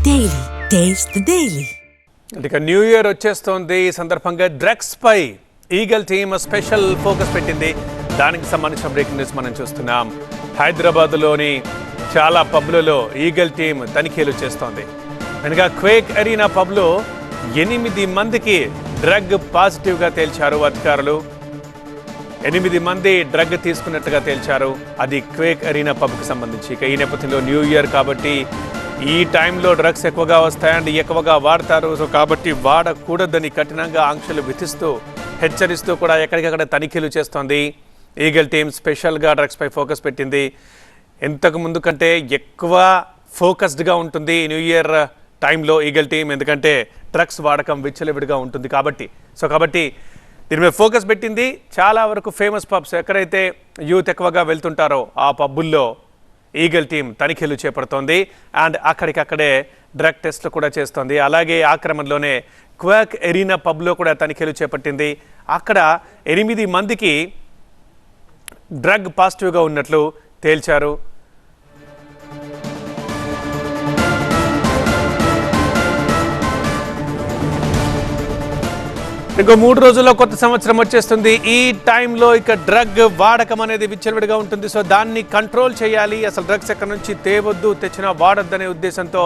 Daily taste the daily. ఇక new year వచ్చేస్తోంది. ఈ సందర్భంగా డ్రగ్స్ పై ఈగల్ టీమ్ స్పెషల్ ఫోకస్ పెట్టింది. దానికి సంబంధించిన బ్రేకింగ్ న్యూస్ మనం చూస్తున్నాం. హైదరాబాద్లోని చాలా పబ్లలో ఈగల్ టీమ్ తనిఖీలు చేస్తోంది. అనగా క్వేక్ అరీనా పబ్లో 8 మందికి డ్రగ్ పాజిటివ్గా తేల్చారు అధికారులు. 8 మంది డ్రగ్ తీసుకున్నట్టుగా తేల్చారు. అది క్వేక్ అరీనా పబ్కి సంబంధించి. ఇక ఈ నేపథ్యంలో న్యూ ఇయర్ కాబట్టి ఈ టైంలో డ్రగ్స్ ఎక్కువగా వస్తాయండి, ఎక్కువగా వాడతారు. సో కాబట్టి వాడకూడదని కఠినంగా ఆంక్షలు విధిస్తూ హెచ్చరిస్తూ కూడా ఎక్కడికక్కడ తనిఖీలు చేస్తోంది. ఈగల్ టీమ్ స్పెషల్గా డ్రగ్స్పై ఫోకస్ పెట్టింది. ఇంతకు ముందు కంటే ఎక్కువ ఫోకస్డ్గా ఉంటుంది న్యూ ఇయర్ టైంలో ఈగల్ టీమ్. ఎందుకంటే డ్రగ్స్ వాడకం విచ్చలవిడిగా ఉంటుంది కాబట్టి దీని మీద ఫోకస్ పెట్టింది. చాలా వరకు ఫేమస్ పబ్స్ ఎక్కడైతే యూత్ ఎక్కువగా వెళ్తుంటారో ఆ పబ్బుల్లో ఈగల్ టీమ్ తనిఖీలు చేపడుతోంది. అండ్ అక్కడికక్కడే డ్రగ్ టెస్ట్లు కూడా చేస్తోంది. అలాగే ఆ క్రమంలోనే క్వేక్ ఎరీనా పబ్లో కూడా తనిఖీలు చేపట్టింది. అక్కడ 8 మందికి డ్రగ్ పాజిటివ్గా ఉన్నట్లు తేల్చారు. ఇంకో 3 రోజుల్లో కొత్త సంవత్సరం వచ్చేస్తుంది. ఈ టైంలో ఇక డ్రగ్ వాడకం అనేది విచ్చలవిడిగా ఉంటుంది. సో దాన్ని కంట్రోల్ చేయాలి. అసలు డ్రగ్స్ ఎక్కడి నుంచి తేవద్దు, తెచ్చినా వాడొద్దనే ఉద్దేశంతో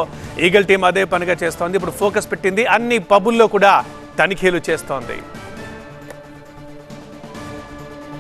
ఈగల్ టీం అదే పనిగా చేస్తోంది. ఇప్పుడు ఫోకస్ పెట్టింది. అన్ని పబ్బుల్లో కూడా తనిఖీలు చేస్తోంది.